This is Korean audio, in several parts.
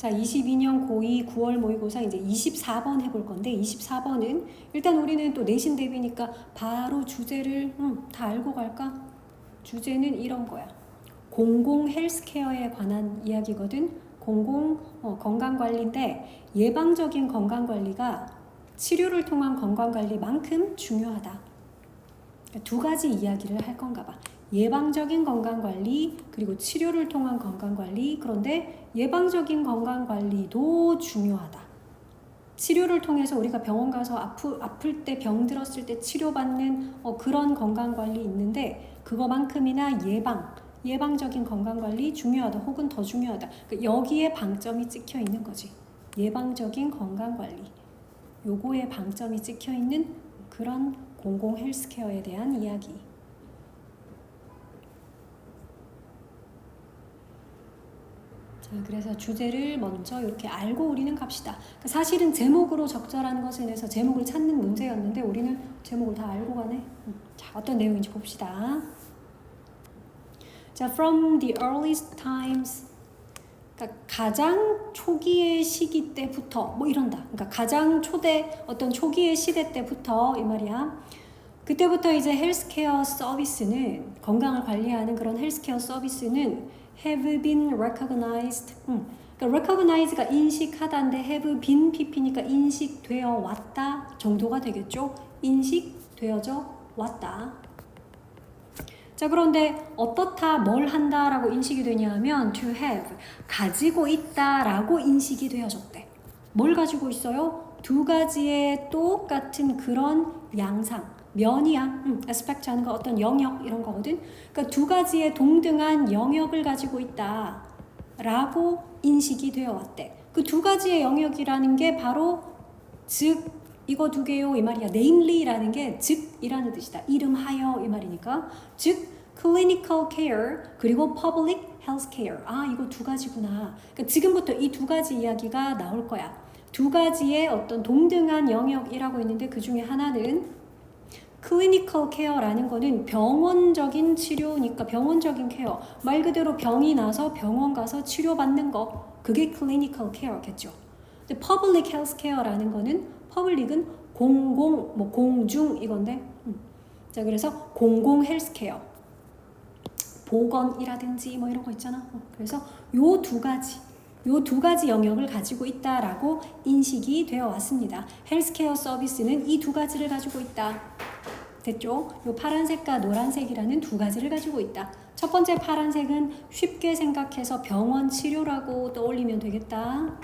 자, 22년 고2 9월 모의고사 이제 24번 해볼 건데 24번은 일단 우리는 또 내신 대비니까 바로 주제를 다 알고 갈까? 주제는 이런 거야. 공공 헬스케어에 관한 이야기거든. 공공 건강관리인데 예방적인 건강관리가 치료를 통한 건강관리만큼 중요하다. 그러니까 두 가지 이야기를 할 건가 봐. 예방적인 건강관리 그리고 치료를 통한 건강관리. 그런데 예방적인 건강관리도 중요하다. 치료를 통해서 우리가 병원 가서 아플 때 병 들었을 때 치료받는 그런 건강관리 있는데 그거만큼이나 예방적인 건강관리 중요하다 혹은 더 중요하다. 그러니까 여기에 방점이 찍혀 있는 거지. 예방적인 건강관리 요거에 방점이 찍혀 있는 그런 공공 헬스케어에 대한 이야기. 그래서 주제를 먼저 이렇게 알고 우리는 갑시다. 사실은 제목으로 적절한 것에 대해서 제목을 찾는 문제였는데 우리는 제목을 다 알고 가네. 자, 어떤 내용인지 봅시다. 자, from the earliest times, 그러니까 가장 초기의 시기 때부터 뭐 이런다. 그러니까 가장 어떤 초기의 시대 때부터 이 말이야. 그때부터 이제 헬스케어 서비스는 건강을 관리하는 그런 헬스케어 서비스는 have been recognized. 그러니까 recognize가 인식하다인데 have been pp니까 인식되어 왔다 정도가 되겠죠. 인식되어져 왔다. 자, 그런데 어떻다 뭘 한다라고 인식이 되냐면 to have 가지고 있다라고 인식이 되어졌대. 뭘 가지고 있어요? 두 가지의 똑같은 그런 양상. 면이야. aspect 하는 거 어떤 영역 이런 거거든. 그러니까 두 가지의 동등한 영역을 가지고 있다 라고 인식이 되어 왔대. 그 두 가지의 영역이라는 게 바로 즉 이거 두 개요 이 말이야. namely라는 게 즉이라는 뜻이다. 이름하여 이 말이니까. 즉 clinical care 그리고 public health care. 아, 이거 두 가지구나. 그러니까 지금부터 이 두 가지 이야기가 나올 거야. 두 가지의 어떤 동등한 영역이라고 있는데 그 중에 하나는 클리니컬 케어라는 거는 병원적인 치료니까 병원적인 케어. 말 그대로 병이 나서 병원 가서 치료받는 거. 그게 클리니컬 케어겠죠. 근데 퍼블릭 헬스 케어라는 거는 퍼블릭은 공중 이건데. 자, 그래서 공공 헬스 케어. 보건이라든지 뭐 이런 거 있잖아. 그래서 요 두 가지 영역을 가지고 있다라고 인식이 되어 왔습니다. 헬스케어 서비스는 이 두 가지를 가지고 있다. 됐죠? 요 파란색과 노란색이라는 두 가지를 가지고 있다. 첫 번째 파란색은 쉽게 생각해서 병원 치료라고 떠올리면 되겠다.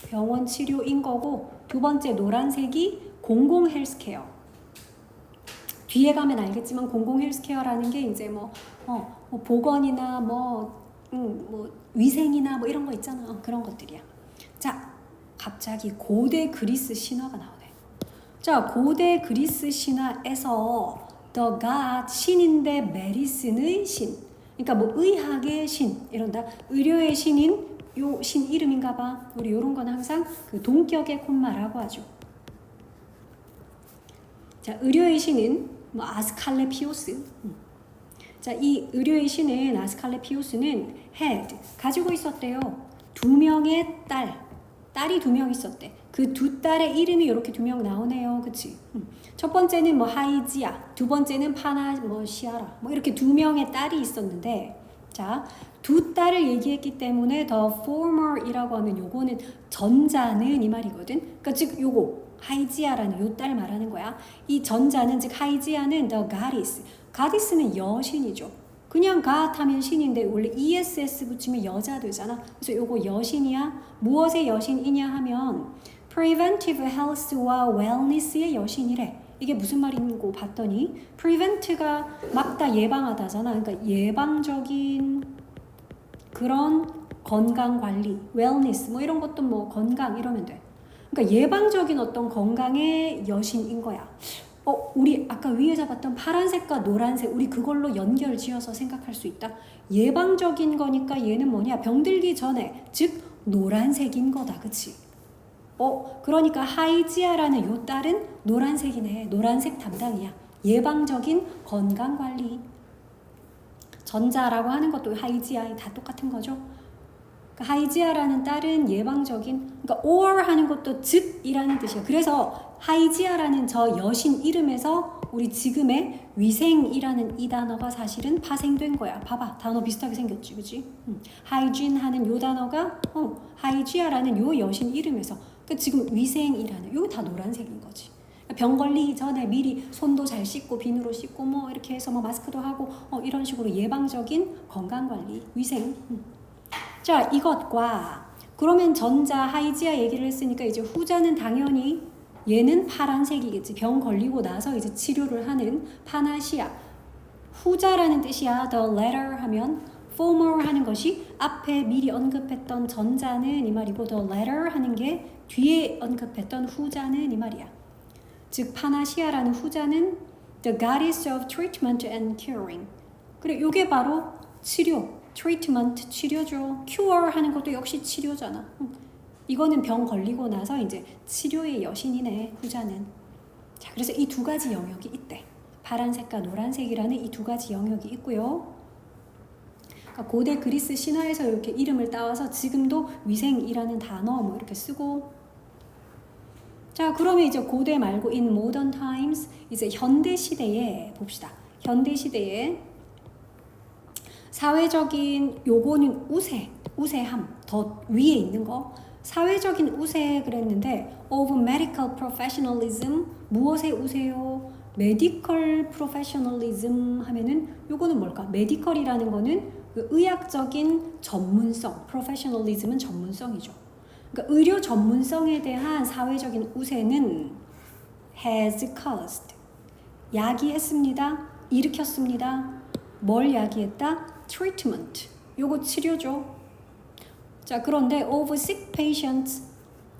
병원 치료인 거고 두 번째 노란색이 공공 헬스케어. 뒤에 가면 알겠지만 공공 헬스케어라는 게 이제 뭐 보건이나 뭐 위생이나 뭐 이런 거 있잖아. 그런 것들이야. 자, 갑자기 고대 그리스 신화가 나오네. 자, 고대 그리스 신화에서 the god 신인데 메디슨의 신. 그러니까 뭐 의학의 신 이런다. 의료의 신인 요 신 이름인가 봐. 우리 요런 건 항상 그 동격의 콤마라고 하죠. 자, 의료의 신은 뭐 아스칼레피오스. 자, 이 의료의 신은 아스칼레피오스는 had 가지고 있었대요. 두 명의 딸이 두 명 있었대. 그 두 딸의 이름이 이렇게 두 명 나오네요. 그치? 첫 번째는 뭐 하이지아, 두 번째는 시아라. 뭐 이렇게 두 명의 딸이 있었는데, 자, 두 딸을 얘기했기 때문에 the former이라고 하면 요거는 전자는 이 말이거든. 그러니까 즉 요거 하이지아라는 요 딸 말하는 거야. 이 전자는 즉 하이지아는 the goddess. goddess는 여신이죠. 그냥 God 하면 신인데 원래 ESS 붙이면 여자 되잖아. 그래서 요거 여신이야. 무엇의 여신이냐 하면 preventive health와 wellness의 여신이래. 이게 무슨 말인고 봤더니 prevent가 막다 예방하다잖아. 그러니까 예방적인 그런 건강관리, wellness 뭐 이런 것도 뭐 건강 이러면 돼. 그러니까 예방적인 어떤 건강의 여신인 거야. 우리 아까 위에 잡았던 파란색과 노란색 우리 그걸로 연결 지어서 생각할 수 있다. 예방적인 거니까 얘는 뭐냐? 병들기 전에 즉 노란색인 거다. 그치? 그러니까 하이지아라는 요 딸은 노란색이네. 노란색 담당이야. 예방적인 건강관리. 전자라고 하는 것도 하이지아 다 똑같은 거죠. 그러니까 하이지아라는 딸은 예방적인, 그러니까 or 하는 것도 즉이라는 뜻이에요. 그래서 하이지아라는 저 여신 이름에서 우리 지금의 위생이라는 이 단어가 사실은 파생된 거야. 봐봐, 단어 비슷하게 생겼지, 그지? 하이진 하는 요 단어가 하이지아라는 요 여신 이름에서, 그러니까 지금 위생이라는 요게 다 노란색인 거지. 병 걸리기 전에 미리 손도 잘 씻고 비누로 씻고 뭐 이렇게 해서 뭐 마스크도 하고 이런 식으로 예방적인 건강관리, 위생. 자, 이것과 그러면 전자 하이지아 얘기를 했으니까 이제 후자는 당연히 얘는 파란색이겠지. 병 걸리고 나서 이제 치료를 하는 파나시아. 후자라는 뜻이야. The latter 하면 former 하는 것이 앞에 미리 언급했던 전자는 이 말이고 the latter 하는 게 뒤에 언급했던 후자는 이 말이야. 즉 파나시아라는 후자는 the goddess of treatment and curing. 그래, 요게 바로 치료, treatment 치료죠. cure 하는 것도 역시 치료잖아. 이거는 병 걸리고 나서 이제 치료의 여신이네, 후자는. 자, 그래서 이 두 가지 영역이 있대. 파란색과 노란색이라는 이 두 가지 영역이 있고요. 그러니까 고대 그리스 신화에서 이렇게 이름을 따와서 지금도 위생이라는 단어 뭐 이렇게 쓰고. 자, 그러면 이제 고대 말고 in modern times, 이제 현대 시대에 봅시다. 현대 시대에 사회적인 요거는 우세함, 더 위에 있는 거. 사회적인 우세 그랬는데 of medical professionalism, 무엇의 우세요? medical professionalism 하면은 요거는 뭘까? medical이라는 거는 그 의학적인 전문성, professionalism은 전문성이죠. 그러니까 의료 전문성에 대한 사회적인 우세는 has caused, 야기했습니다, 일으켰습니다. 뭘 야기했다? treatment, 요거 치료죠. 자, 그런데 of sick patients,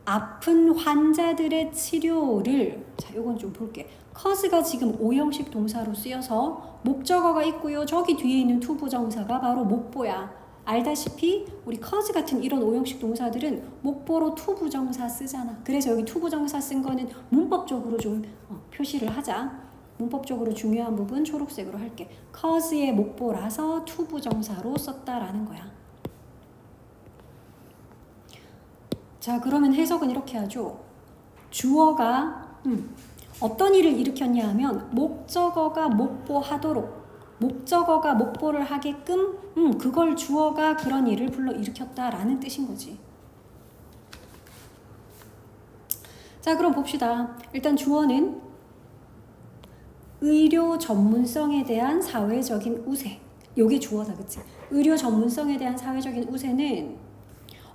아픈 환자들의 치료를, 자, 요건 좀 볼게. cause가 지금 오형식 동사로 쓰여서 목적어가 있고요. 저기 뒤에 있는 to 부정사가 바로 목보야. 알다시피 우리 cause 같은 이런 오형식 동사들은 목보로 to 부정사 쓰잖아. 그래서 여기 to 부정사 쓴 거는 문법적으로 좀 표시를 하자. 문법적으로 중요한 부분 초록색으로 할게. cause의 목보라서 to 부정사로 썼다라는 거야. 자, 그러면 해석은 이렇게 하죠. 주어가 어떤 일을 일으켰냐 하면 목적어가 목보하도록, 목적어가 목보를 하게끔 그걸 주어가 그런 일을 불러 일으켰다라는 뜻인 거지. 자, 그럼 봅시다. 일단 주어는 의료 전문성에 대한 사회적인 우세. 요게 주어다, 그치? 의료 전문성에 대한 사회적인 우세는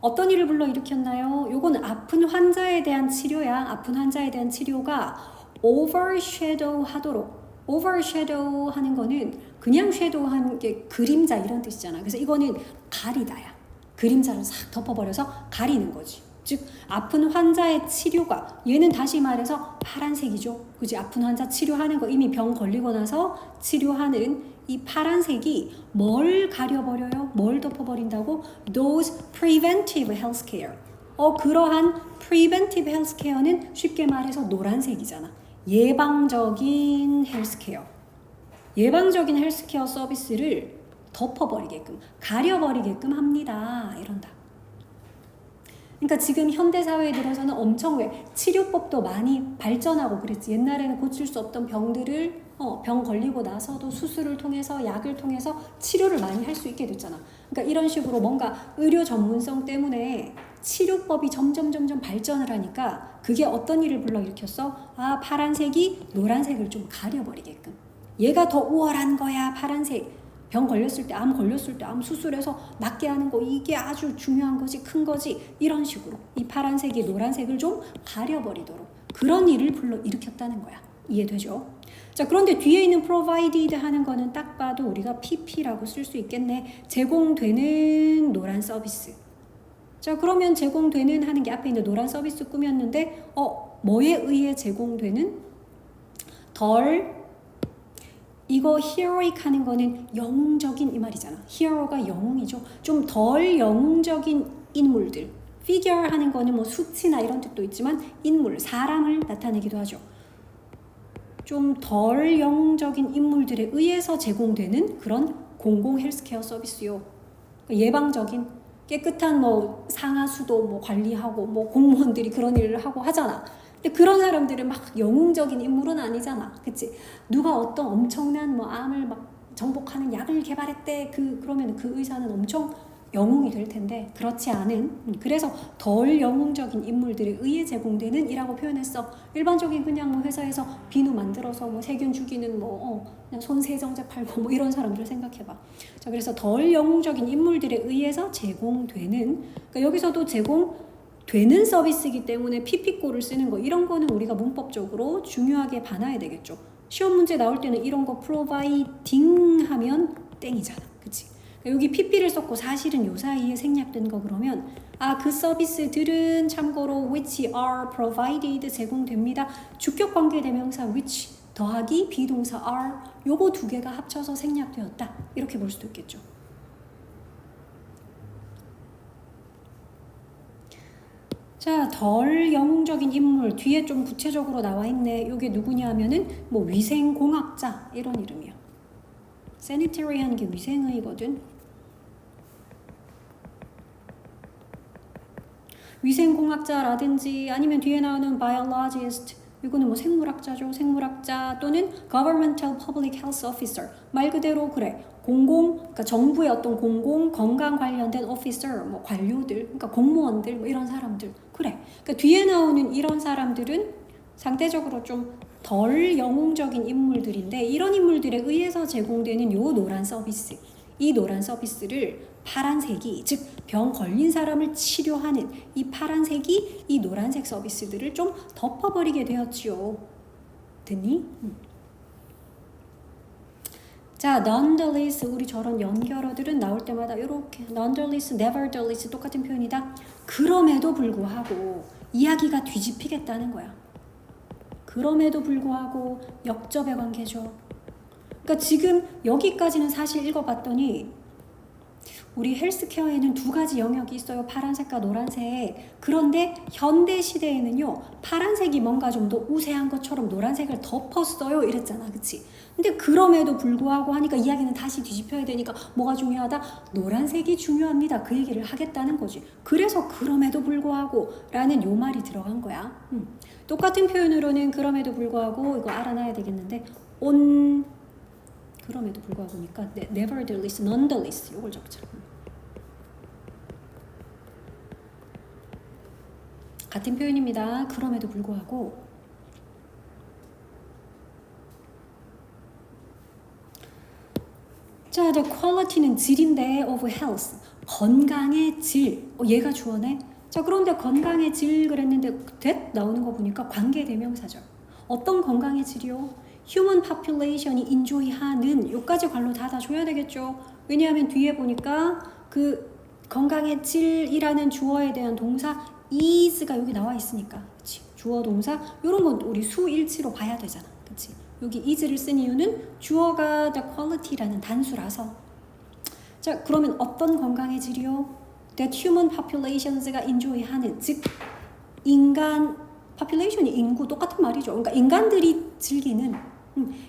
어떤 일을 불러 일으켰나요? 요거는 아픈 환자에 대한 치료야. 아픈 환자에 대한 치료가 overshadow 하도록. overshadow 하는 거는 그냥 shadow 하는 게 그림자 이런 뜻이잖아. 그래서 이거는 가리다야. 그림자를 싹 덮어버려서 가리는 거지. 즉 아픈 환자의 치료가, 얘는 다시 말해서 파란색이죠. 그지? 아픈 환자 치료하는 거, 이미 병 걸리고 나서 치료하는 이 파란색이 뭘 가려버려요? 뭘 덮어버린다고? Those preventive healthcare. 그러한 preventive healthcare는 쉽게 말해서 노란색이잖아. 예방적인 헬스케어. 예방적인 헬스케어 서비스를 덮어버리게끔, 가려버리게끔 합니다. 이런다. 그러니까 지금 현대사회에 들어서는 엄청 왜 치료법도 많이 발전하고 그랬지. 옛날에는 고칠 수 없던 병들을 병 걸리고 나서도 수술을 통해서 약을 통해서 치료를 많이 할 수 있게 됐잖아. 그러니까 이런 식으로 뭔가 의료 전문성 때문에 치료법이 점점 발전을 하니까 그게 어떤 일을 불러일으켰어? 아, 파란색이 노란색을 좀 가려버리게끔. 얘가 더 우월한 거야, 파란색. 병 걸렸을 때, 암 걸렸을 때, 암 수술해서 낫게 하는 거, 이게 아주 중요한 거지, 큰 거지. 이런 식으로 이 파란색이 노란색을 좀 가려버리도록 그런 일을 불러 일으켰다는 거야. 이해되죠? 자, 그런데 뒤에 있는 provided 하는 거는 딱 봐도 우리가 PP라고 쓸 수 있겠네. 제공되는 노란 서비스. 자, 그러면 제공되는 하는 게 앞에 있는 노란 서비스 꾸몄는데 뭐에 의해 제공되는? 이거 heroic 하는 거는 영웅적인 이 말이잖아. hero가 영웅이죠. 좀 덜 영웅적인 인물들. figure 하는 거는 뭐 수치나 이런 뜻도 있지만 인물, 사람을 나타내기도 하죠. 좀 덜 영웅적인 인물들에 의해서 제공되는 그런 공공 헬스케어 서비스요. 예방적인, 깨끗한 뭐 상하수도 뭐 관리하고 뭐 공무원들이 그런 일을 하고 하잖아. 근데 그런 사람들은 막 영웅적인 인물은 아니잖아. 그치? 누가 어떤 엄청난 뭐 암을 막 정복하는 약을 개발했대. 그러면 그 의사는 엄청 영웅이 될 텐데 그렇지 않은 그래서 덜 영웅적인 인물들에 의해 제공되는 이라고 표현했어. 일반적인 그냥 뭐 회사에서 비누 만들어서 뭐 세균 죽이는 뭐 그냥 손세정제 팔고 뭐 이런 사람들 생각해봐. 자, 그래서 덜 영웅적인 인물들에 의해서 제공되는 그러니까 여기서도 제공되는 서비스이기 때문에 PP꼴을 쓰는 거 이런 거는 우리가 문법적으로 중요하게 봐놔야 되겠죠. 시험 문제 나올 때는 이런 거 providing 하면 땡이잖아. 그치? 여기 PP를 썼고 사실은 요 사이에 생략된 거 그러면 그 서비스들은 참고로 which are provided 제공됩니다. 주격 관계 대명사 which 더하기 비동사 are 요거 두 개가 합쳐서 생략되었다. 이렇게 볼 수도 있겠죠. 자, 덜 영웅적인 인물 뒤에 좀 구체적으로 나와 있네. 요게 누구냐 하면은 뭐 위생공학자 이런 이름이야. sanitary 하는 게 위생의거든. 위생공학자라든지 아니면 뒤에 나오는 biologist 이거는 뭐 생물학자죠. 생물학자 또는 governmental public health officer 말 그대로 그래. 그러니까 정부의 어떤 공공 건강 관련된 officer 뭐 관료들 그러니까 공무원들 뭐 이런 사람들 그래. 그러니까 뒤에 나오는 이런 사람들은 상대적으로 좀 덜 영웅적인 인물들인데 이런 인물들에 의해서 제공되는 요 노란 서비스 이 노란 서비스를 파란색이 즉 병 걸린 사람을 치료하는 이 파란색이 이 노란색 서비스들을 좀 덮어버리게 되었지요. 됐니? 자, nonetheless 우리 저런 연결어들은 나올 때마다 이렇게 nonetheless, nevertheless 똑같은 표현이다. 그럼에도 불구하고 이야기가 뒤집히겠다는 거야. 그럼에도 불구하고 역접의 관계죠. 그러니까 지금 여기까지는 사실 읽어봤더니 우리 헬스케어에는 두 가지 영역이 있어요. 파란색과 노란색. 그런데 현대 시대에는요. 파란색이 뭔가 좀 더 우세한 것처럼 노란색을 덮었어요. 이랬잖아. 그치? 근데 그럼에도 불구하고 하니까 이야기는 다시 뒤집혀야 되니까 뭐가 중요하다? 노란색이 중요합니다. 그 얘기를 하겠다는 거지. 그래서 그럼에도 불구하고 라는 요 말이 들어간 거야. 똑같은 표현으로는 그럼에도 불구하고 이거 알아놔야 되겠는데 그럼에도 불구하고니까 nevertheless, nonetheless 이걸 적자. 같은 표현입니다. 그럼에도 불구하고 자, the quality는 질인데 of health 건강의 질 얘가 주어네. 자, 그런데 건강의 질 그랬는데 that 나오는 거 보니까 관계대명사죠. 어떤 건강의 질이요? human population이 enjoy하는 요까지 관로 닫아줘야 되겠죠. 왜냐하면 뒤에 보니까 그 건강의 질이라는 주어에 대한 동사 is가 여기 나와 있으니까 그치? 주어 동사 요런 건 우리 수일치로 봐야 되잖아. 그치? 여기 is를 쓴 이유는 주어가 the quality라는 단수라서 자 그러면 어떤 건강의 질이요? that human populations가 enjoy하는 즉 인간 population이 인구 똑같은 말이죠. 그러니까 인간들이 즐기는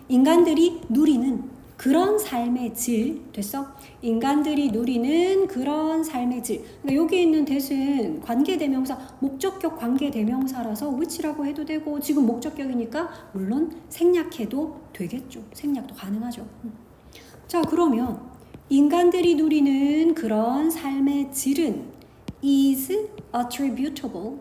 인간들이 누리는 그런 삶의 질 됐어? 인간들이 누리는 그런 삶의 질. 그러니까 여기 있는 that은 관계대명사, 목적격 관계대명사라서 which라고 해도 되고 지금 목적격이니까 물론 생략해도 되겠죠. 생략도 가능하죠. 자 그러면 인간들이 누리는 그런 삶의 질은 is attributable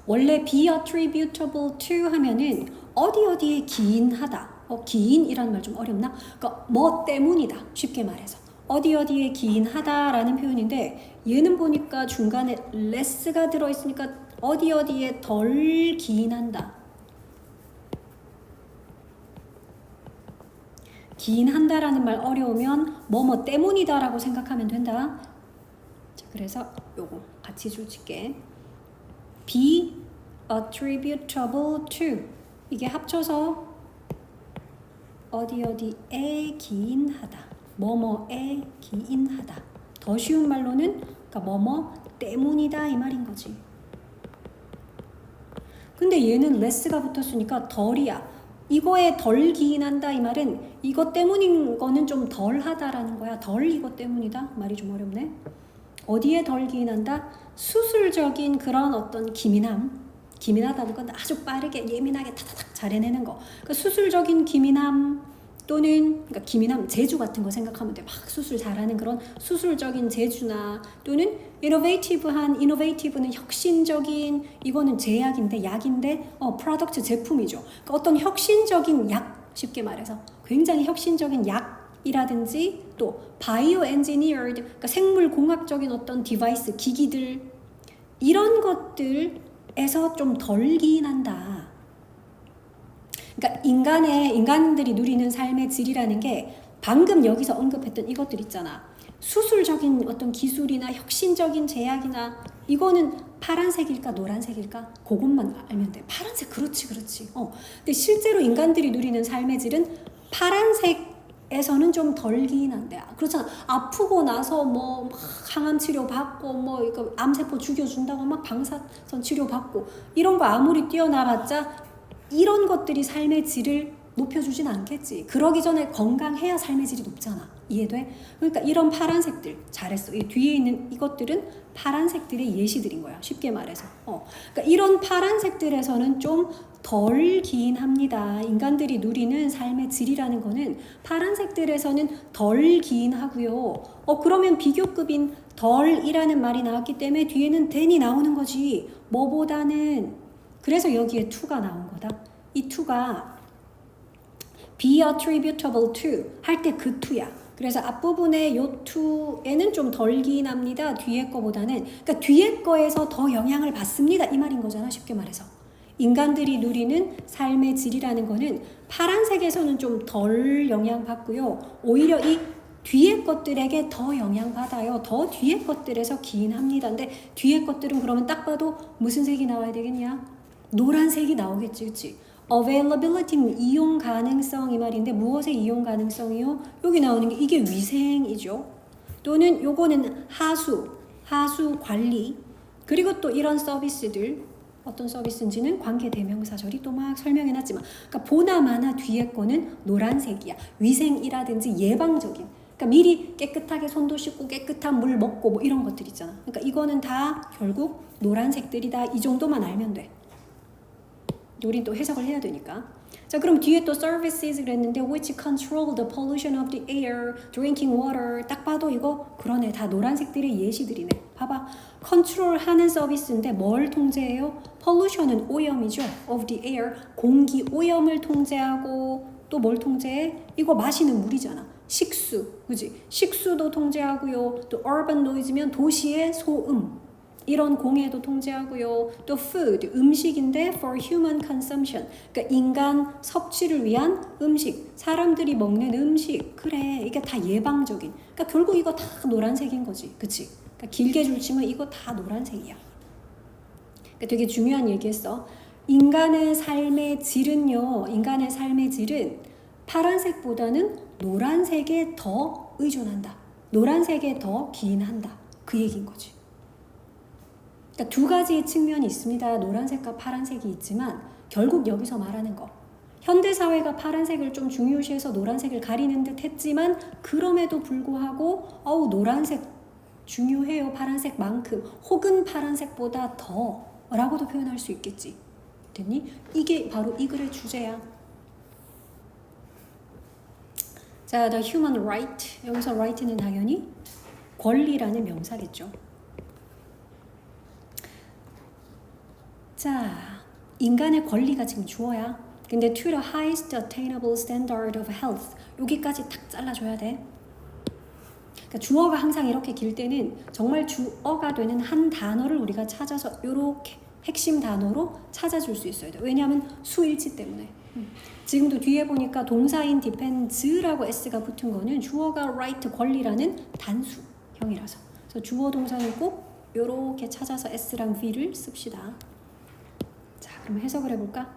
원래 be attributable to 하면은 어디에 기인하다. 기인이라는 말 좀 어렵나? 그러니까 뭐 때문이다. 쉽게 말해서. 어디에 기인하다라는 표현인데 얘는 보니까 중간에 less가 들어있으니까 어디에 덜 기인한다. 기인한다라는 말 어려우면 뭐 때문이다라고 생각하면 된다. 자, 그래서 요거 같이 줄게. be attributable to 이게 합쳐서 어디에 기인하다 뭐뭐에 기인하다 더 쉬운 말로는 그러니까 뭐뭐 때문이다 이 말인 거지. 근데 얘는 less가 붙었으니까 덜이야. 이거에 덜 기인한다 이 말은 이것 때문인 거는 좀 덜하다라는 거야. 덜 이것 때문이다. 말이 좀 어렵네. 어디에 덜 기인한다? 수술적인 그런 어떤 기민하다는 건 아주 빠르게 예민하게 타타닥 잘 해내는 거. 그러니까 수술적인 기민함 또는 그러니까 기민함, 재주 같은 거 생각하면 돼. 막 수술 잘하는 그런 수술적인 재주나 또는 이노베이티브는 혁신적인 이거는 제약인데 약인데 프로덕트 제품이죠. 그러니까 어떤 혁신적인 약 쉽게 말해서 굉장히 혁신적인 약이라든지 또 바이오 엔지니어드 그러니까 생물 공학적인 어떤 디바이스 기기들 이런 것들에서 좀 덜 기인한다. 그러니까 인간들이 누리는 삶의 질이라는 게 방금 여기서 언급했던 이것들 있잖아. 수술적인 어떤 기술이나 혁신적인 제약이나 이거는 파란색일까 노란색일까? 그것만 알면 돼. 파란색 그렇지. 근데 실제로 인간들이 누리는 삶의 질은 파란색에서는 좀 덜 기인한데 그렇잖아. 아프고 나서 뭐 항암 치료 받고 뭐 이거 암세포 죽여준다고 막 방사선 치료 받고 이런 거 아무리 뛰어나봤자 이런 것들이 삶의 질을 높여주진 않겠지. 그러기 전에 건강해야 삶의 질이 높잖아. 이해돼? 그러니까 이런 파란색들 잘했어. 이 뒤에 있는 이것들은 파란색들의 예시들인 거야. 쉽게 말해서. 그러니까 이런 파란색들에서는 좀 덜 기인합니다. 인간들이 누리는 삶의 질이라는 거는 파란색들에서는 덜 기인하고요. 그러면 비교급인 덜이라는 말이 나왔기 때문에 뒤에는 than이 나오는 거지. 뭐보다는 그래서 여기에 to가 나온 거다. 이 to가 be attributable to 할 때 그 to야. 그래서 앞부분에 요 to에는 좀 덜 기인합니다. 뒤에 거보다는. 그러니까 뒤에 거에서 더 영향을 받습니다. 이 말인 거잖아. 쉽게 말해서. 인간들이 누리는 삶의 질이라는 거는 파란색에서는 좀 덜 영향받고요. 오히려 이 뒤에 것들에게 더 영향받아요. 더 뒤에 것들에서 기인합니다. 근데 뒤에 것들은 그러면 딱 봐도 무슨 색이 나와야 되겠냐? 노란색이 나오겠지, 그치? availability, 이용 가능성 이 말인데 무엇의 이용 가능성이요? 여기 나오는 게 이게 위생이죠. 또는 요거는 하수 관리 그리고 또 이런 서비스들 어떤 서비스인지는 관계대명사절이 또 막 설명해놨지만 그러니까 보나마나 뒤에 거는 노란색이야. 위생이라든지 예방적인 그러니까 미리 깨끗하게 손도 씻고 깨끗한 물 먹고 뭐 이런 것들 있잖아. 그러니까 이거는 다 결국 노란색들이다. 이 정도만 알면 돼. 우린 또 해석을 해야 되니까. 자, 그럼 뒤에 또 services 그랬는데 which control the pollution of the air, drinking water. 딱 봐도 이거 그러네. 다 노란색들의 예시들이네. 봐봐. 컨트롤하는 서비스인데 뭘 통제해요? pollution은 오염이죠. of the air, 공기 오염을 통제하고 또 뭘 통제해? 이거 마시는 물이잖아. 식수, 그지? 식수도 통제하고요. 또 urban noise면 도시의 소음. 이런 공해도 통제하고요. 또 food, 음식인데 for human consumption. 그러니까 인간 섭취를 위한 음식. 사람들이 먹는 음식. 그래, 이게 다 예방적인. 그러니까 결국 이거 다 노란색인 거지. 그치? 그러니까 길게 줄치면 이거 다 노란색이야. 그러니까 되게 중요한 얘기했어. 인간의 삶의 질은요. 인간의 삶의 질은 파란색보다는 노란색에 더 의존한다. 노란색에 더 기인한다. 그 얘기인 거지. 그러니까 두 가지의 측면이 있습니다. 노란색과 파란색이 있지만 결국 여기서 말하는 거. 현대사회가 파란색을 좀 중요시해서 노란색을 가리는 듯 했지만 그럼에도 불구하고 노란색 중요해요. 파란색만큼 혹은 파란색보다 더 라고도 표현할 수 있겠지. 됐니? 이게 바로 이 글의 주제야. 자, the human right. 여기서 right는 당연히 권리라는 명사겠죠. 자, 인간의 권리가 지금 주어야. 근데 to the highest attainable standard of health 여기까지 딱 잘라줘야 돼. 그러니까 주어가 항상 이렇게 길 때는 정말 주어가 되는 한 단어를 우리가 찾아서 이렇게 핵심 단어로 찾아줄 수 있어야 돼. 왜냐하면 수일치 때문에. 지금도 뒤에 보니까 동사인 depend라고 s가 붙은 거는 주어가 right 권리라는 단수형이라서. 그래서 주어 동사는 꼭 이렇게 찾아서 s랑 v를 씁시다. 자, 그럼 해석을 해볼까?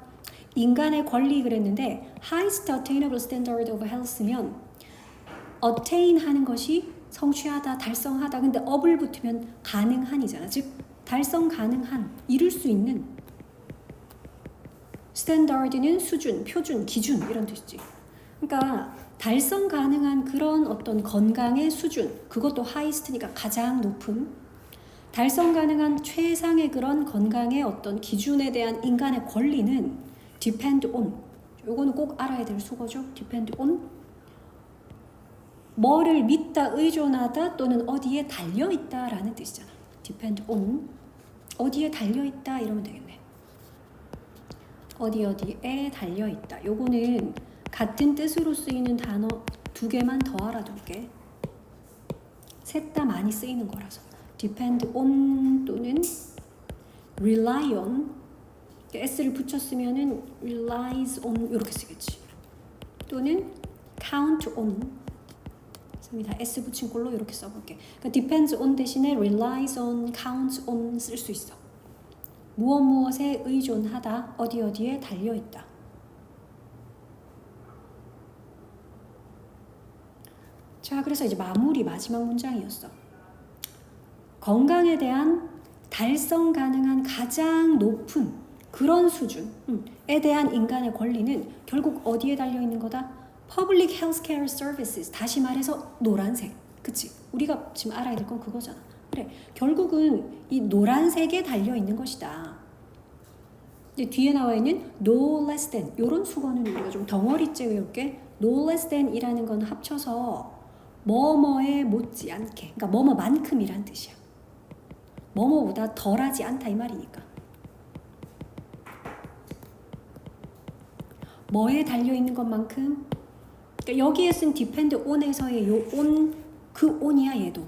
인간의 권리 그랬는데 highest attainable standard of health면 attain 하는 것이 성취하다, 달성하다. 근데 up을 붙으면 가능한이잖아. 즉 달성 가능한, 이룰 수 있는 스탠다드는 수준, 표준, 기준 이런 뜻이지. 그러니까 달성 가능한 그런 어떤 건강의 수준, 그것도 하이스트니까 가장 높음. 달성 가능한 최상의 그런 건강의 어떤 기준에 대한 인간의 권리는 depend on. 요거는 꼭 알아야 될 수거죠. depend on. 뭐를 믿다, 의존하다 또는 어디에 달려있다라는 뜻이잖아. depend on. 어디에 달려있다 이러면 되겠네. 어디에 달려있다. 요거는 같은 뜻으로 쓰이는 단어 2개만 더 알아둘게. 셋 다 많이 쓰이는 거라서. depend on 또는 rely on. s를 붙였으면은 relies on 이렇게 쓰겠지. 또는 count on. 다 s 붙인 걸로 이렇게 써볼게. 그러니까 depends on 대신에 relies on, counts on 쓸 수 있어. 무엇에 의존하다, 어디에 달려있다. 자, 그래서 이제 마지막 문장이었어. 건강에 대한 달성 가능한 가장 높은 그런 수준에 대한 인간의 권리는 결국 어디에 달려있는 거다? Public Healthcare Services. 다시 말해서 노란색. 그치? 우리가 지금 알아야 될 건 그거잖아. 그래, 결국은 이 노란색에 달려있는 것이다. 이제 뒤에 나와 있는 no less than 이런 수거는 우리가 좀 덩어리째 외울게. no less than 이라는 건 합쳐서 뭐뭐에 못지않게, 그러니까 뭐뭐만큼이란 뜻이야. 뭐뭐보다 덜하지 않다 이 말이니까. 뭐에 달려있는 것만큼, 그러니까 여기에 쓴 depend on에서의 요 on, 그 on이야 얘도.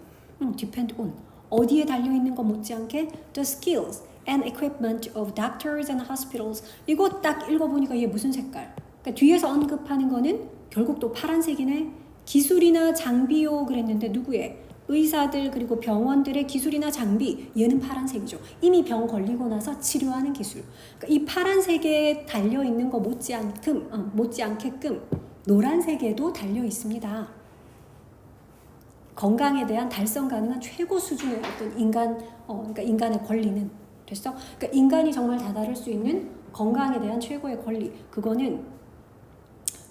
depend on. 어디에 달려있는 것 못지않게 the skills and equipment of doctors and hospitals. 이거 딱 읽어보니까 얘 무슨 색깔? 그러니까 뒤에서 언급하는 거는 결국 또 파란색이네. 기술이나 장비요 그랬는데 누구의? 의사들 그리고 병원들의 기술이나 장비. 얘는 파란색이죠. 이미 병 걸리고 나서 치료하는 기술. 그러니까 이 파란색에 달려있는 거 못지않게끔 노란색에도 달려 있습니다. 건강에 대한 달성 가능한 최고 수준의 어떤 그러니까 인간의 권리는 됐어? 그러니까 인간이 정말 다다를 수 있는 건강에 대한 최고의 권리. 그거는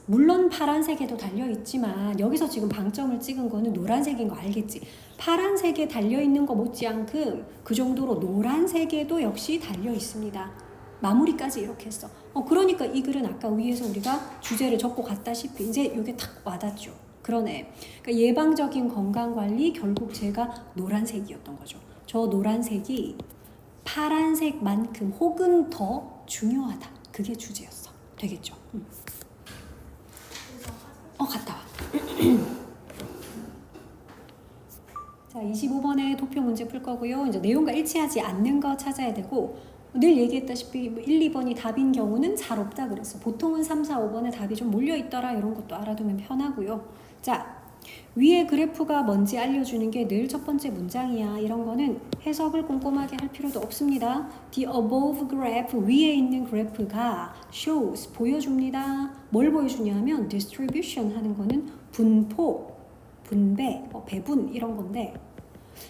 물론 파란색에도 달려 있지만 여기서 지금 방점을 찍은 거는 노란색인 거 알겠지? 파란색에 달려 있는 거 못지않게 그 정도로 노란색에도 역시 달려 있습니다. 마무리까지 이렇게 했어. 그러니까 이 글은 아까 위에서 우리가 주제를 적고 갔다시피 이제 이게 탁 와닿죠. 그러네. 그러니까 예방적인 건강관리 결국 제가 노란색이었던 거죠. 저 노란색이 파란색만큼 혹은 더 중요하다. 그게 주제였어. 되겠죠? 갔다 와. 자, 25번에 도표 문제 풀 거고요. 이제 내용과 일치하지 않는 거 찾아야 되고, 늘 얘기했다시피 1, 2번이 답인 경우는 잘 없다 그랬어. 보통은 3, 4, 5번에 답이 좀 몰려있더라. 이런 것도 알아두면 편하고요. 자, 위에 그래프가 뭔지 알려주는 게 늘 첫 번째 문장이야. 이런 거는 해석을 꼼꼼하게 할 필요도 없습니다. The above graph, 위에 있는 그래프가 shows, 보여줍니다. 뭘 보여주냐 하면 distribution 하는 거는 분포, 분배, 배분 이런 건데,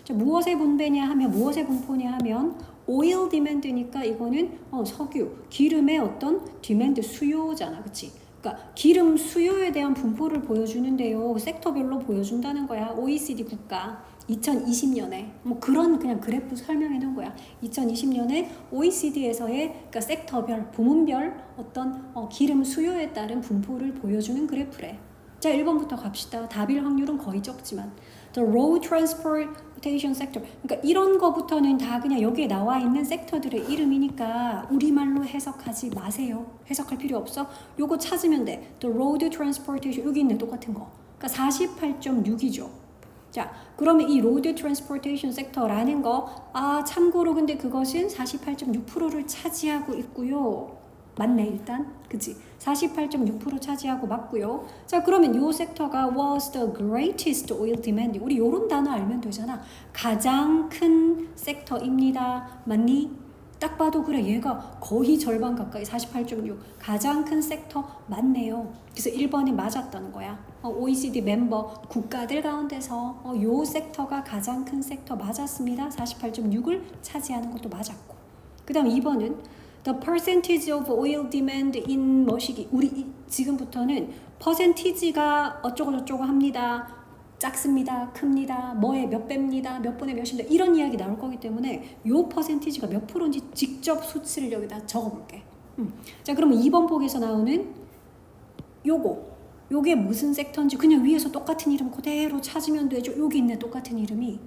자, 무엇의 분배냐 하면 무엇의 분포냐 하면 oil demand니까 이거는 석유, 기름의 어떤 demand 수요잖아. 그치? 그러니까 기름 수요에 대한 분포를 보여주는데요. 섹터별로 보여준다는 거야. OECD 국가 2020년에 뭐 그런 그냥 그래프 설명해 놓은 거야. 2020년에 OECD에서의 그러니까 섹터별, 부문별 어떤 기름 수요에 따른 분포를 보여주는 그래프래. 자, 1번부터 갑시다. 답일 확률은 거의 적지만 The road transportation sector. 그러니까 이런 거부터는 다 그냥 여기에 나와 있는 섹터들의 이름이니까 우리말로 해석하지 마세요. 해석할 필요 없어. 요거 찾으면 돼. The road transportation. 여기 있네. 똑같은 거. 그러니까 48.6이죠. 자, 그러면 이 road transportation sector라는 거, 참고로 근데 그것은 48.6%를 차지하고 있고요. 맞네, 일단. 그치? 48.6% 차지하고 맞고요. 자, 그러면 요 섹터가 was the greatest oil demand. 우리 요런 단어 알면 되잖아. 가장 큰 섹터입니다. 맞니? 딱 봐도 그래. 얘가 거의 절반 가까이 48.6. 가장 큰 섹터 맞네요. 그래서 1번이 맞았다는 거야. OECD 멤버 국가들 가운데서 요 섹터가 가장 큰 섹터 맞았습니다. 48.6을 차지하는 것도 맞았고. 그 다음 2번은 The percentage of oil demand in 뭐시기 우리 지금부터는 퍼센티지가 어쩌고저쩌고 합니다. 작습니다. 큽니다. 뭐의 몇 배입니다. 몇 분의 몇입니다. 이런 이야기 나올 거기 때문에 요 퍼센티지가 몇 프로인지 직접 수치를 여기다 적어볼게. 자, 그러면 2번 폭에서 나오는 요게 무슨 섹터인지 그냥 위에서 똑같은 이름 그대로 찾으면 되죠. 여기 있네 똑같은 이름이.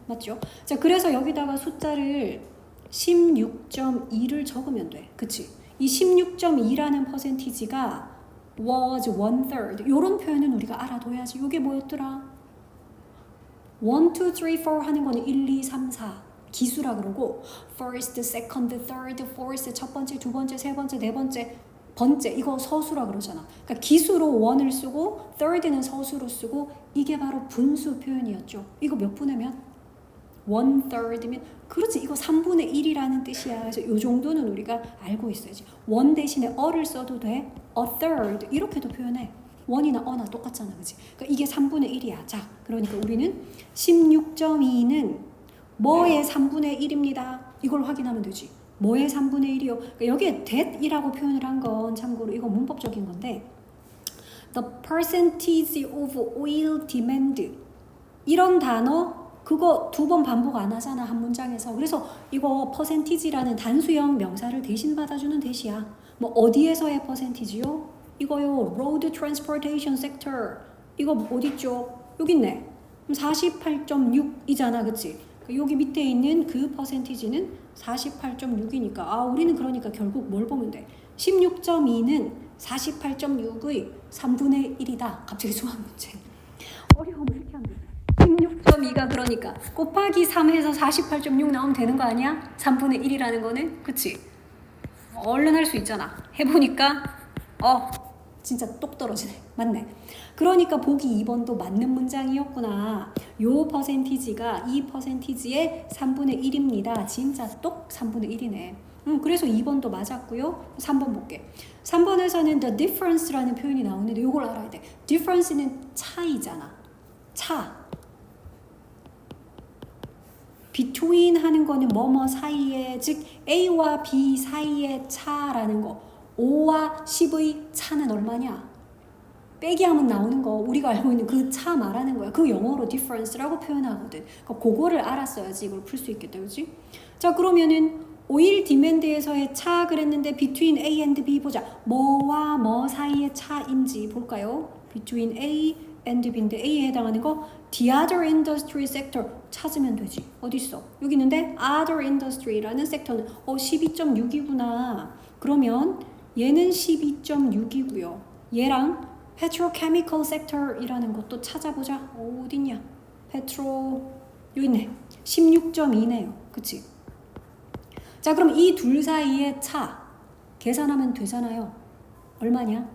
맞죠? 자, 그래서 여기다가 숫자를 16.2를 적으면 돼. 그치? 이 16.2라는 퍼센티지가 was 1/3 요런 표현은 우리가 알아둬야지. 요게 뭐였더라? 1, 2, 3, 4 하는 거는 1, 2, 3, 4 기수라 그러고 first, second, third, fourth 첫 번째, 두 번째, 세 번째, 네 번째 이거 서수라 그러잖아. 그러니까 기수로 1을 쓰고 third는 서수로 쓰고 이게 바로 분수 표현이었죠. 이거 몇 분의 몇? 1/3면 그렇지 이거 3분의 1이라는 뜻이야. 그래서 이 정도는 우리가 알고 있어야지. 1 대신에 어를 써도 돼. a third 이렇게도 표현해. 1이나 어나 똑같잖아. 그치? 그러니까 이게 3분의 1이야. 자, 그러니까 우리는 16.2는 뭐의 3분의 1입니다. 이걸 확인하면 되지. 뭐의 3분의 1이요? 그러니까 여기에 that이라고 표현을 한 건 참고로 이거 문법적인 건데 the percentage of oil demand 이런 단어 그거 2번 반복 안 하잖아 한 문장에서. 그래서 이거 퍼센티지라는 단수형 명사를 대신 받아주는 대시야. 뭐 어디에서의 퍼센티지요? 이거요 road transportation sector 이거 어딨죠? 여기 있네. 48.6이잖아 그치? 여기 밑에 있는 그 퍼센티지는 48.6이니까 우리는 그러니까 결국 뭘 보면 돼? 16.2는 48.6의 3분의 1이다. 갑자기 수학 문제. 어려워 이렇게 하면 돼. 16.2가 그러니까 곱하기 3 해서 48.6 나오면 되는 거 아니야? 3분의 1이라는 거는? 그치? 얼른 할 수 있잖아. 해보니까 진짜 똑 떨어지네. 맞네. 그러니까 보기 2번도 맞는 문장이었구나. 요 퍼센티지가 이 퍼센티지의 3분의 1입니다. 진짜 똑 3분의 1이네. 그래서 2번도 맞았고요. 3번 볼게. 3번에서는 the difference라는 표현이 나오는데 이걸 알아야 돼. difference는 차이잖아. 차. between 하는 거는 뭐뭐 사이에, 즉 A와 B 사이의 차라는 거. 5와 10의 차는 얼마냐? 빼기 하면 나오는 거 우리가 알고 있는 그 차 말하는 거야. 그 영어로 difference라고 표현하거든. 그러니까 그거를 알았어야지 이걸 풀 수 있겠다. 그렇지? 자, 그러면은 오일 디맨드에서의 차 그랬는데 between A and B 보자. 뭐와 뭐 사이의 차인지 볼까요? between A and B인데 A에 해당하는 거 the other industry sector 찾으면 되지. 어디 있어? 여기 있는데 other industry라는 섹터는 12.6이구나. 그러면 얘는 12.6이고요. 얘랑 petrochemical sector이라는 것도 찾아보자. 어딨냐? 여기 있네. 16.2네요. 그치? 자, 그럼 이 둘 사이의 차 계산하면 되잖아요. 얼마냐?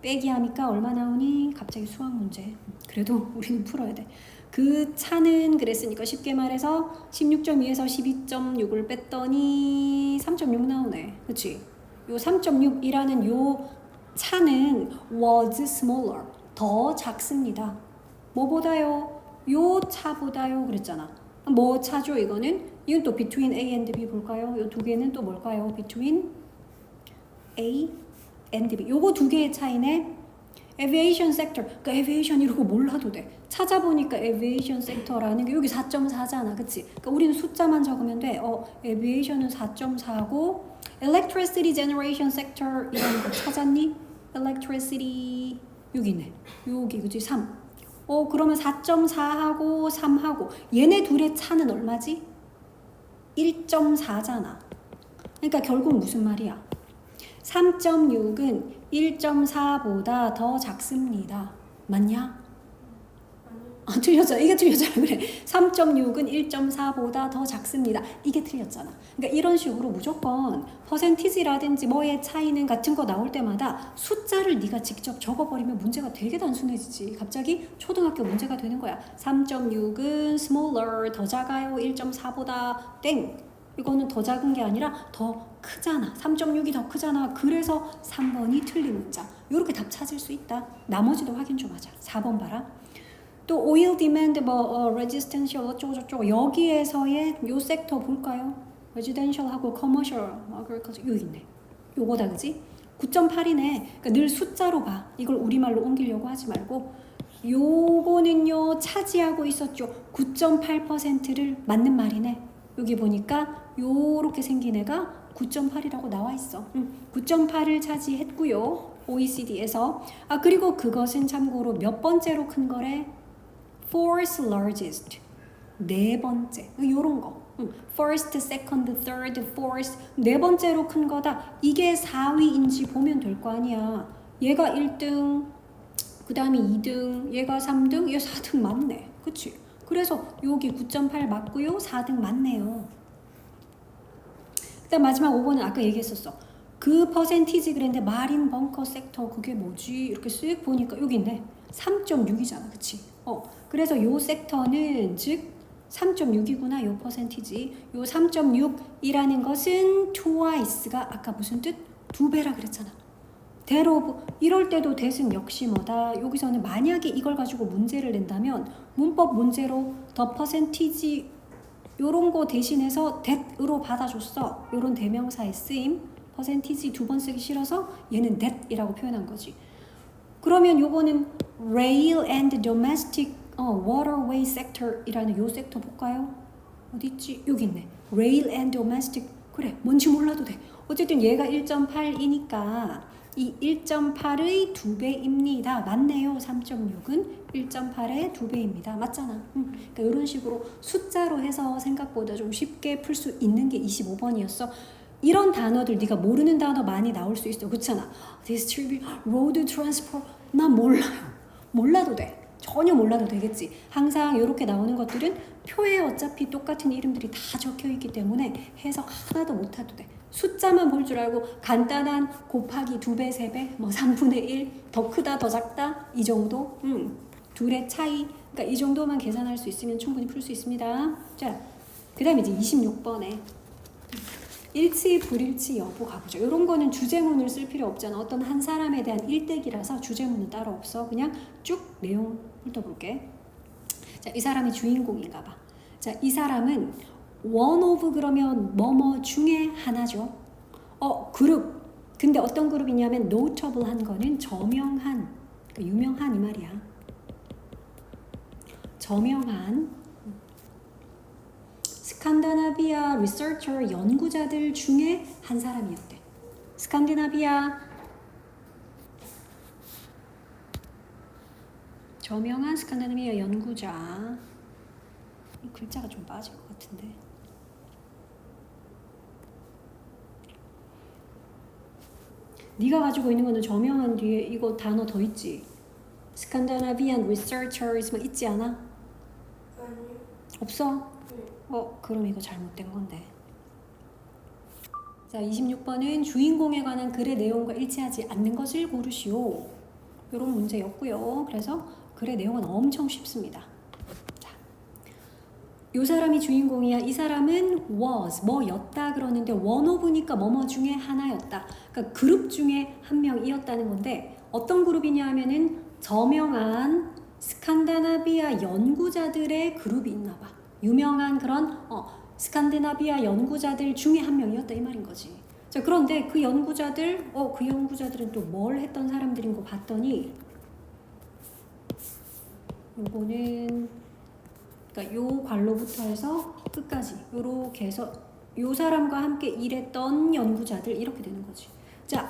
빼기 하니까 얼마 나오니? 갑자기 수학 문제. 그래도 우리는 풀어야 돼. 그 차는 그랬으니까 쉽게 말해서 16.2에서 12.6을 뺐더니 3.6 나오네. 그치? 요 3.6이라는 요 차는 was smaller. 더 작습니다. 뭐보다요? 요 차보다요. 그랬잖아. 뭐 차죠 이거는? 이건 또 between A and B 볼까요? 요 두 개는 또 뭘까요? between A and B. 요거 두 개의 차이네. aviation sector. 그러니까 aviation 이러고 몰라도 돼. 찾아보니까 aviation sector라는 게 여기 4.4잖아. 그치? 그러니까 우리는 숫자만 적으면 돼. aviation은 4.4고 electricity generation sector 이런 거 찾았니? electricity 여기 있네. 여기 그치? 3. 그러면 4.4하고 3하고 얘네 둘의 차는 얼마지? 1.4잖아. 그러니까 결국 무슨 말이야? 3.6은 1.4보다 더 작습니다. 맞냐? 틀렸잖아. 이게 틀렸잖아. 그래. 3.6은 1.4보다 더 작습니다. 이게 틀렸잖아. 그러니까 이런 식으로 무조건 퍼센티지라든지 뭐의 차이는 같은 거 나올 때마다 숫자를 네가 직접 적어버리면 문제가 되게 단순해지지. 갑자기 초등학교 문제가 되는 거야. 3.6은 smaller, 더 작아요. 1.4보다 땡. 이거는 더 작은 게 아니라 더 크잖아. 3.6이 더 크잖아. 그래서 3번이 틀린 문장. 이렇게 답 찾을 수 있다. 나머지도 확인 좀 하자. 4번 봐라. 또 oil demand, resistance 어쩌고 저쩌고 여기에서의 요 섹터 볼까요? residential하고 commercial, agriculture 여기 있네. 요거다 그지? 9.8이네. 그러니까 늘 숫자로 봐. 이걸 우리말로 옮기려고 하지 말고 요거는요 차지하고 있었죠. 9.8%를 맞는 말이네. 여기 보니까 요렇게 생긴 애가 9.8이라고 나와 있어. 9.8을 차지했고요. OECD에서. 그리고 그것은 참고로 몇 번째로 큰 거래? Fourth largest. 네 번째. 요런 거. First, second, third, fourth. 네 번째로 큰 거다. 이게 4위인지 보면 될 거 아니야. 얘가 1등, 그 다음에 2등, 얘가 3등, 얘 4등 맞네. 그치? 그래서 여기 9.8 맞고요. 4등 맞네요. 그 다음 마지막 5번은 아까 얘기했었어. 그 퍼센티지 그랬는데 마린 벙커 섹터 그게 뭐지? 이렇게 쓱 보니까 여기 있네. 3.6이잖아. 그치? 그래서 요 섹터는 즉 3.6이구나. 요 퍼센티지. 요 3.6이라는 것은 twice가 아까 무슨 뜻? 2배라 그랬잖아. 대로 이럴 때도 대승 역시 뭐다. 여기서는 만약에 이걸 가지고 문제를 낸다면 문법 문제로 더 퍼센티지 요런 거 대신해서 that으로 받아줬어. 요런 대명사의 쓰임. 퍼센티지 2번 쓰기 싫어서 얘는 that이라고 표현한 거지. 그러면 요거는 rail and domestic waterway sector이라는 요 섹터 볼까요? 어디 있지? 여기 있네. rail and domestic. 그래, 뭔지 몰라도 돼. 어쨌든 얘가 1.8이니까 이 1.8의 2배입니다. 맞네요. 3.6은 1.8의 2배입니다. 맞잖아. 그러니까 이런 식으로 숫자로 해서 생각보다 좀 쉽게 풀 수 있는 게 25번이었어. 이런 단어들 네가 모르는 단어 많이 나올 수 있어. 그렇잖아. distribute, road transport. 나 몰라요. 몰라도 돼. 전혀 몰라도 되겠지. 항상 이렇게 나오는 것들은 표에 어차피 똑같은 이름들이 다 적혀 있기 때문에 해석 하나도 못해도 돼. 숫자만 볼 줄 알고 간단한 곱하기 2배, 3배, 뭐 3분의 1, 더 크다, 더 작다 이 정도? 둘의 차이. 그러니까 이 정도만 계산할 수 있으면 충분히 풀 수 있습니다. 자, 그 다음에 이제 26번에 일치, 불일치 여부 가보죠. 이런 거는 주제문을 쓸 필요 없잖아. 어떤 한 사람에 대한 일대기라서 주제문은 따로 없어. 그냥 쭉 내용 훑어볼게. 자, 이 사람이 주인공인가 봐. 자, 이 사람은 one of 그러면 뭐뭐 중에 하나죠. 그룹. 근데 어떤 그룹이냐면 notable한 거는 저명한, 그러니까 유명한 이 말이야. 저명한 스칸디나비아 리서처 연구자들 중에 한 사람이었대. 스칸디나비아 저명한 스칸디나비아 연구자. 이 글자가 좀 빠질 것 같은데. 네가 가지고 있는 거는 저명한 뒤에 이거 단어 더 있지. Scandinavian researchers 뭐 있지 않아? 아니요. 없어? 그럼 이거 잘못된 건데. 자, 26번은 주인공에 관한 글의 내용과 일치하지 않는 것을 고르시오. 이런 문제였고요. 그래서 글의 내용은 엄청 쉽습니다. 자, 이 사람이 주인공이야. 이 사람은 was, 뭐였다 그러는데 one of니까 뭐뭐 중에 하나였다. 그러니까 그룹 중에 한 명이었다는 건데 어떤 그룹이냐 하면은 저명한 스칸디나비아 연구자들의 그룹이 있나 봐. 유명한 그런 스칸디나비아 연구자들 중에 한 명이었다 이 말인 거지. 자, 그런데 그 연구자들, 그 연구자들은 또 뭘 했던 사람들인 거 봤더니 요거는 그러니까 요 관로부터 해서 끝까지 요렇게 해서 요 사람과 함께 일했던 연구자들 이렇게 되는 거지. 자,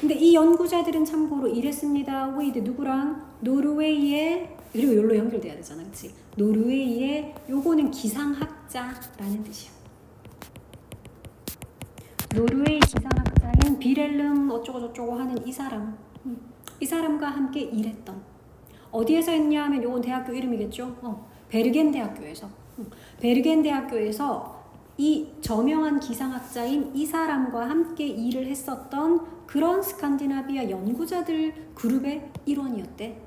근데 이 연구자들은 참고로 일했습니다. with 누구랑? 노르웨이의 그리고 여기로 연결돼야 되잖아, 그렇지? 노르웨이의 요거는 기상학자라는 뜻이야. 노르웨이 기상학자인 비렐름 어쩌고 저쩌고 하는 이 사람, 이 사람과 함께 일했던 어디에서 했냐 하면 요건 대학교 이름이겠죠. 베르겐 대학교에서 베르겐 대학교에서 이 저명한 기상학자인 이 사람과 함께 일을 했었던 그런 스칸디나비아 연구자들 그룹의 일원이었대.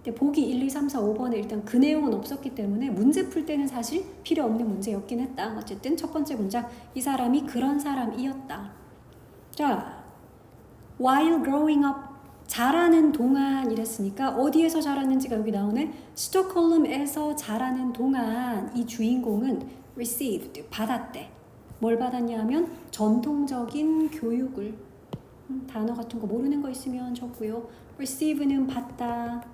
근데 보기 1, 2, 3, 4, 5번에 일단 그 내용은 없었기 때문에 문제 풀 때는 사실 필요 없는 문제였긴 했다. 어쨌든 첫 번째 문장, 이 사람이 그런 사람이었다. 자, while growing up, 자라는 동안 이랬으니까 어디에서 자랐는지가 여기 나오네. 스톡홀름에서 자라는 동안 이 주인공은 received, 받았대. 뭘 받았냐 하면 전통적인 교육을. 단어 같은 거 모르는 거 있으면 적고요. receive는 받다.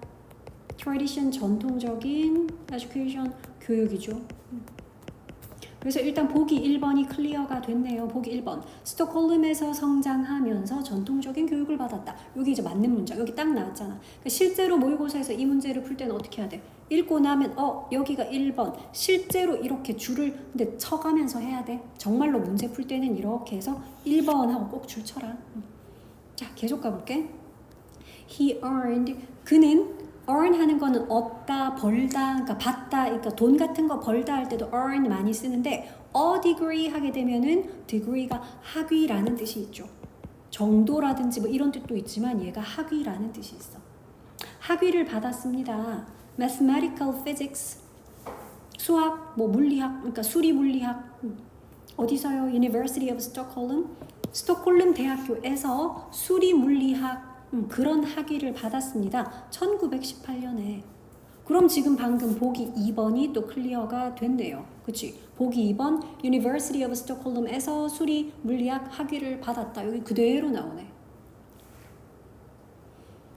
tradition 전통적인 education 교육이죠. 그래서 일단 보기 1번이 클리어가 됐네요. 보기 1번. 스톡홀름에서 성장하면서 전통적인 교육을 받았다. 여기 이제 맞는 문장. 여기 딱 나왔잖아. 그러니까 실제로 모의고사에서 이 문제를 풀 때는 어떻게 해야 돼? 읽고 나면 여기가 1번. 실제로 이렇게 줄을 근데 쳐가면서 해야 돼. 정말로 문제 풀 때는 이렇게 해서 1번 하고 꼭 줄 쳐라. 자, 계속 가볼게. He earned. 그는 earn 하는 거는 얻다, 벌다, 그러니까 받다, 그러니까 돈 같은 거 벌다 할 때도 earn 많이 쓰는데 a degree 하게 되면은 degree가 학위라는 뜻이 있죠. 정도라든지 뭐 이런 뜻도 있지만 얘가 학위라는 뜻이 있어. 학위를 받았습니다. Mathematical physics, 수학, 뭐 물리학, 그러니까 수리 물리학. 어디서요? University of Stockholm, 스톡홀름 대학교에서 수리 물리학 그런 학위를 받았습니다. 1918년에. 그럼 지금 방금 보기 2번이 또 클리어가 됐네요. 그치? 보기 2번 University of Stockholm에서 수리 물리학 학위를 받았다. 여기 그대로 나오네.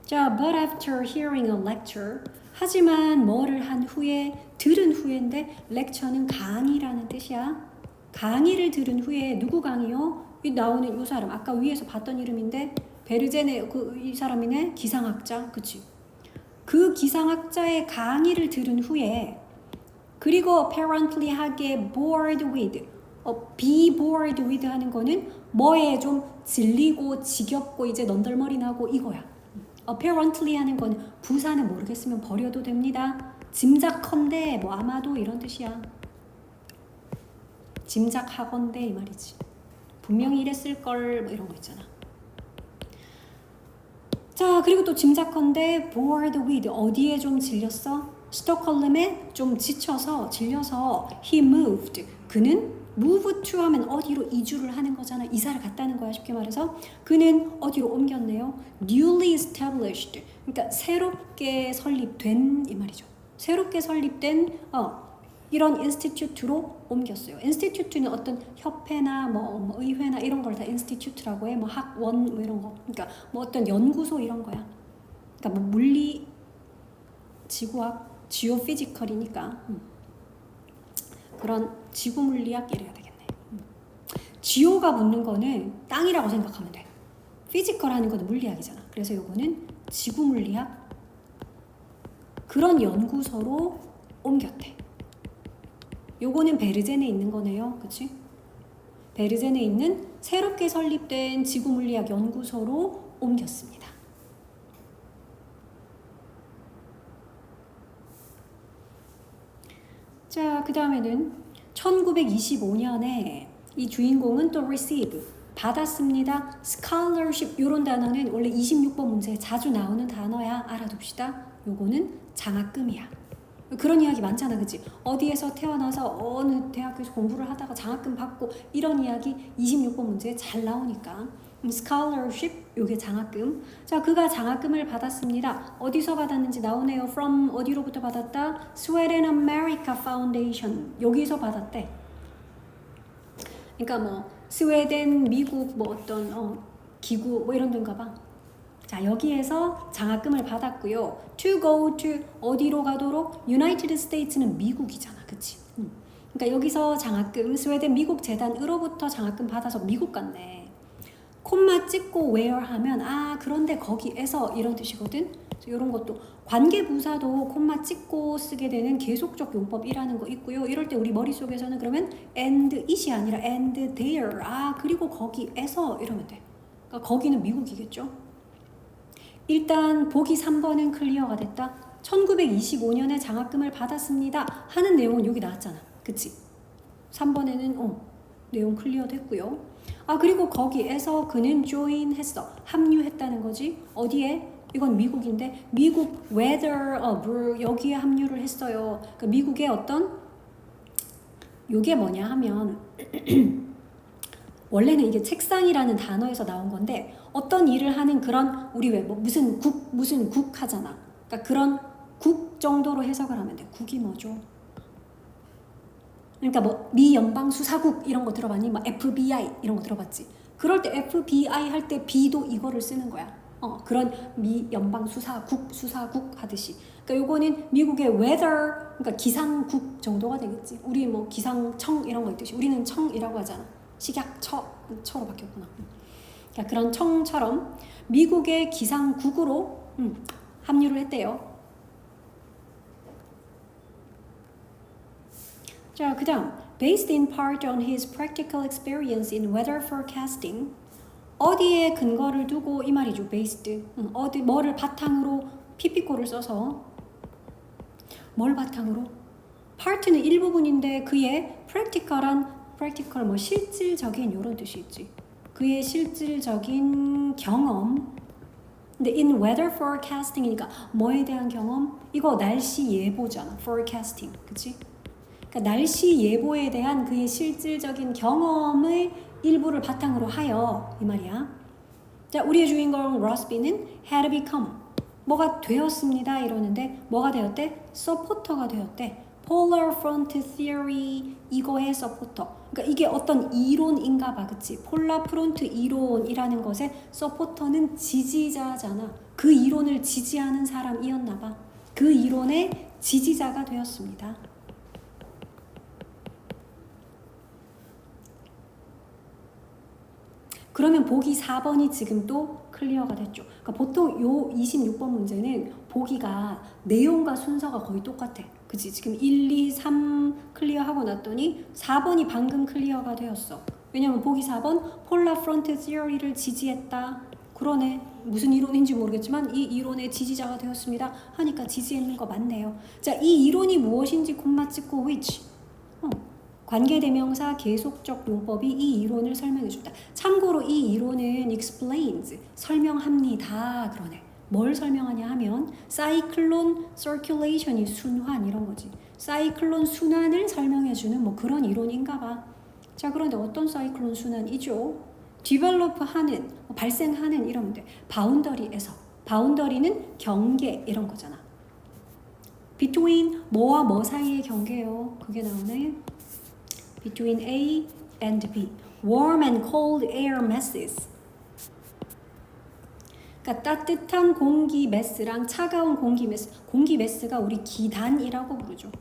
자, but after hearing a lecture. 하지만 뭐를 한 후에, 들은 후에인데 lecture는 강의라는 뜻이야. 강의를 들은 후에 누구 강의요? 이 나오는 이 사람. 아까 위에서 봤던 이름인데 베르제네 이 사람이네. 기상학자. 그치? 그 기상학자의 강의를 들은 후에 그리고 apparently 하게 bored with be bored with 하는 거는 뭐에 좀 질리고 지겹고 이제 넌덜머리 나고 이거야. apparently 하는 건 부사는 모르겠으면 버려도 됩니다. 짐작컨대 뭐 아마도 이런 뜻이야. 짐작하건대 이 말이지. 분명히 이랬을걸 뭐 이런 거 있잖아. 자, 그리고 또 짐작컨대 bored with 어디에 좀 질렸어? 스톡홀름에 좀 지쳐서 질려서 he moved. 그는 move to 하면 어디로 이주를 하는 거잖아. 이사를 갔다는 거야. 쉽게 말해서 그는 어디로 옮겼네요. newly established. 그러니까 새롭게 설립된 이 말이죠. 새롭게 설립된 이런 인스티튜트로 옮겼어요. 인스티튜트는 어떤 협회나 뭐 의회나 이런 걸 다 인스티튜트라고 해. 뭐 학원 뭐 이런 거. 그러니까 뭐 어떤 연구소 이런 거야. 그러니까 뭐 물리, 지구학, 지오피지컬이니까 그런 지구 물리학 이래야 되겠네. 지오가 붙는 거는 땅이라고 생각하면 돼. 피지컬 하는 거는 물리학이잖아. 그래서 요거는 지구 물리학 그런 연구소로 옮겼대. 요거는 베르젠에 있는 거네요. 그치? 베르젠에 있는 새롭게 설립된 지구물리학 연구소로 옮겼습니다. 자, 그 다음에는 1925년에 이 주인공은 또 receive, 받았습니다. scholarship 이런 단어는 원래 26번 문제에 자주 나오는 단어야. 알아둡시다. 요거는 장학금이야. 그런 이야기 많잖아, 그치? 어디에서 태어나서 어느 대학교에서 공부를 하다가 장학금 받고 이런 이야기 26번 문제에 잘 나오니까 scholarship, 요게 장학금. 자, 그가 장학금을 받았습니다. 어디서 받았는지 나오네요. from 어디로부터 받았다? Sweden America Foundation. 여기서 받았대. 그러니까 뭐 스웨덴, 미국 뭐 어떤 기구 뭐 이런 데인가 봐. 자, 여기에서 장학금을 받았고요. To go to 어디로 가도록? United States는 미국이잖아, 그치? 그러니까 여기서 장학금, 스웨덴 미국 재단으로부터 장학금 받아서 미국 갔네. 콤마 찍고 where 하면 그런데 거기에서 이런 뜻이거든. 이런 것도 관계부사도 콤마 찍고 쓰게 되는 계속적 용법이라는 거 있고요. 이럴 때 우리 머릿속에서는 그러면 and it이 아니라 and there. 그리고 거기에서 이러면 돼. 그러니까 거기는 미국이겠죠. 일단 보기 3번은 클리어가 됐다. 1925년에 장학금을 받았습니다 하는 내용은 여기 나왔잖아. 그치? 3번에는 내용 클리어 됐고요. 그리고 거기에서 그는 join 했어. 합류했다는 거지. 어디에? 이건 미국인데 미국 weather 여기에 합류를 했어요. 그러니까 미국의 어떤 요게 뭐냐 하면 원래는 이게 책상이라는 단어에서 나온 건데 어떤 일을 하는 그런 우리 왜 뭐 무슨 국 하잖아. 그러니까 그런 국 정도로 해석을 하면 돼. 국이 뭐죠? 그러니까 뭐 미 연방 수사국 이런 거 들어봤니? 막 FBI 이런 거 들어봤지? 그럴 때 FBI 할 때 B도 이거를 쓰는 거야. 그런 미 연방 수사국 하듯이. 그러니까 요거는 미국의 weather, 그러니까 기상국 정도가 되겠지. 우리 뭐 기상청 이런 거 있듯이 우리는 청이라고 하잖아. 식약처로 바뀌었구나. 그러니까 그런 청처럼 미국의 기상국으로 합류를 했대요. 자, 그 다음 based in part on his practical experience in weather forecasting. 어디에 근거를 두고 이 말이죠. based. 뭐를 바탕으로 PP고를 써서 뭘 바탕으로? part는 일부분인데 그의 practical 뭐 실질적인 이런 뜻이 있지. 그의 실질적인 경험. 근데 in weather forecasting이니까 뭐에 대한 경험? 이거 날씨 예보잖아. forecasting. 그치? 그러니까 날씨 예보에 대한 그의 실질적인 경험을 일부를 바탕으로 하여 이 말이야. 자, 우리의 주인공 로스비는 had become 뭐가 되었습니다 이러는데 뭐가 되었대? 서포터가 되었대. Polar Front Theory 이거의 서포터. 그러니까 이게 어떤 이론인가 봐, 그치? 폴라 프론트 이론이라는 것의 서포터는 지지자잖아. 그 이론을 지지하는 사람이었나 봐. 그 이론의 지지자가 되었습니다. 그러면 보기 4번이 지금 또 클리어가 됐죠. 그러니까 보통 요 26번 문제는 보기가 내용과 순서가 거의 똑같아. 그치? 지금 1, 2, 3 클리어하고 났더니 4번이 방금 클리어가 되었어. 왜냐면 보기 4번 폴라 프론트 시어리를 지지했다. 그러네. 무슨 이론인지 모르겠지만 이 이론의 지지자가 되었습니다. 하니까 지지했는 거 맞네요. 자, 이 이론이 무엇인지 콤마 찍고 which. 관계대명사 계속적 용법이 이 이론을 설명해준다. 참고로 이 이론은 explains, 설명합니다. 그러네. 뭘 설명하냐 하면 사이클론 circulation이 순환 이런 거지. 사이클론 순환을 설명해주는 뭐 그런 이론인가 봐. 자, 그런데 어떤 사이클론 순환이죠? develop하는, 발생하는 이러면 돼. 바운더리에서. 바운더리는 경계 이런 거잖아. between 뭐와 뭐 사이의 경계요. 그게 나오네. between A and B. warm and cold air masses. 그러니까 따뜻한 공기 매스랑 차가운 공기 매스. 공기 매스가 우리 기단이라고 부르죠.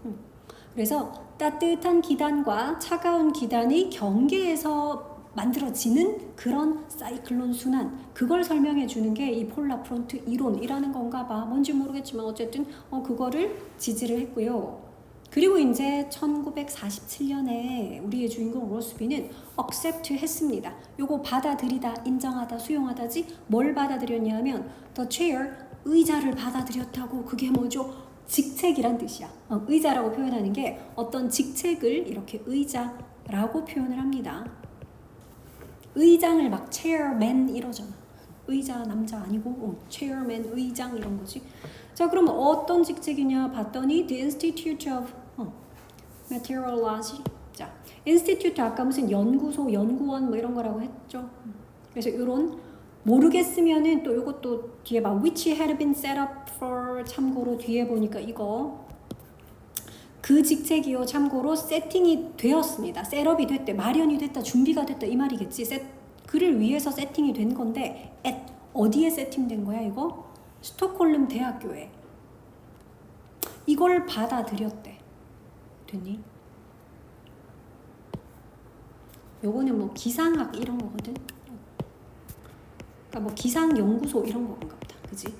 그래서 따뜻한 기단과 차가운 기단의 경계에서 만들어지는 그런 사이클론 순환, 그걸 설명해 주는 게 이 폴라 프론트 이론이라는 건가 봐. 뭔지 모르겠지만 어쨌든 그거를 지지를 했고요. 그리고 이제 1947년에 우리의 주인공 로스비는 accept 했습니다. 요거 받아들이다, 인정하다, 수용하다지. 뭘 받아들였냐면 the chair, 의자를 받아들였다고. 그게 뭐죠? 직책이란 뜻이야. 의자라고 표현하는 게 어떤 직책을 이렇게 의자라고 표현을 합니다. 의장을 막 chairman 이러잖아. 의자 남자 아니고 chairman 의장 이런 거지. 자, 그러면 어떤 직책이냐 봤더니 the Institute of Meteorology. 자, Institute 아까 무슨 연구소, 연구원 뭐 이런 거라고 했죠. 그래서 이런 모르겠으면은 또 이것도 뒤에 봐. Which had been set up for. 참고로 뒤에 보니까 이거 그 직책이요. 참고로 세팅이 되었습니다. 셋업이 됐대. 마련이 됐다. 준비가 됐다. 이 말이겠지. 그를 위해서 세팅이 된 건데 at 어디에 세팅된 거야 이거? 스톡홀름 대학교에. 이걸 받아들였대. 됐니? 요거는 뭐 기상학 이런 거거든. 그러니까 뭐 기상연구소 이런 건가 보다. 그지?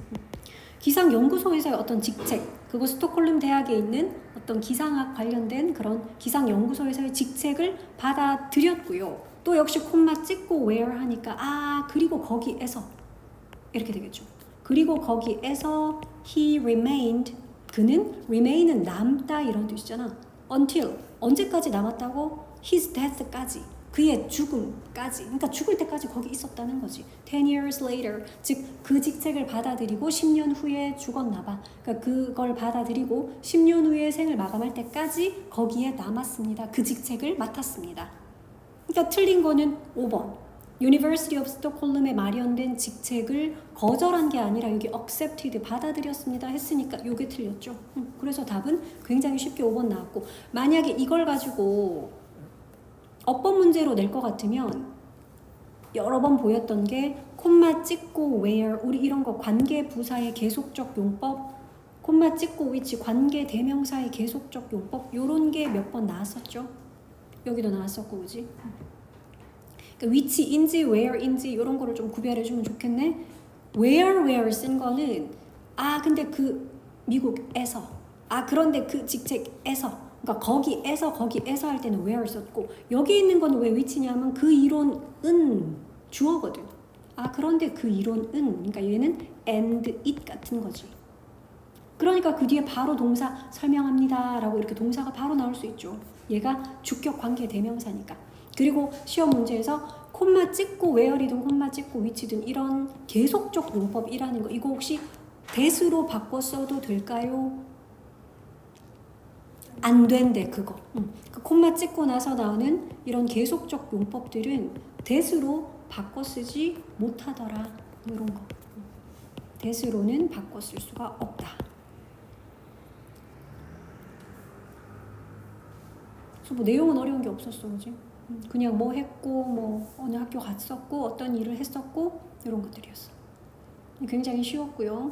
기상연구소에서의 어떤 직책, 그거 스톡홀름 대학에 있는 어떤 기상학 관련된 그런 기상연구소에서의 직책을 받아들였고요. 또 역시 콤마 찍고 where 하니까 그리고 거기에서 이렇게 되겠죠. 그리고 거기에서 he remained, 그는 remain은 남다 이런 뜻이잖아. until 언제까지 남았다고? his death까지, 그의 죽음까지. 그러니까 죽을 때까지 거기 있었다는 거지. 10 years later, 즉 그 직책을 받아들이고 10년 후에 죽었나 봐. 그러니까 그걸 받아들이고 10년 후에 생을 마감할 때까지 거기에 남았습니다. 그 직책을 맡았습니다. 그러니까 틀린 거는 5번. University of Stockholm에 마련된 직책을 거절한 게 아니라 여기 accepted 받아들였습니다 했으니까 요게 틀렸죠. 그래서 답은 굉장히 쉽게 5번 나왔고 만약에 이걸 가지고 어법 문제로 낼 것 같으면 여러 번 보였던 게 콤마 찍고 where 우리 이런 거 관계 부사의 계속적 용법 콤마 찍고 which 관계 대명사의 계속적 용법 요런 게 몇 번 나왔었죠. 여기도 나왔었고 그지? 그러니까 which인지 where인지 이런 거를 좀 구별해 주면 좋겠네. where 쓴 거는 근데 그 미국에서 그런데 그 직책에서 그러니까 거기에서 할 때는 where 썼고 여기 있는 거는 왜 which냐면 그 이론은 주어거든. 그런데 그 이론은 그러니까 얘는 and it 같은 거지. 그러니까 그 뒤에 바로 동사 설명합니다 라고 이렇게 동사가 바로 나올 수 있죠. 얘가 주격 관계 대명사니까. 그리고 시험 문제에서 콤마 찍고 where이든 콤마 찍고 which든 이런 계속적 용법이라는 거 이거 혹시 that으로 바꿔 써도 될까요? 안 된대 그거. 그 콤마 찍고 나서 나오는 이런 계속적 용법들은 that으로 바꿔 쓰지 못하더라. 이런 거. that으로는 바꿔 쓸 수가 없다. 그래서 뭐 내용은 어려운 게 없었어, 그지? 그냥 뭐 했고, 뭐 어느 학교 갔었고, 어떤 일을 했었고 이런 것들이었어. 굉장히 쉬웠고요.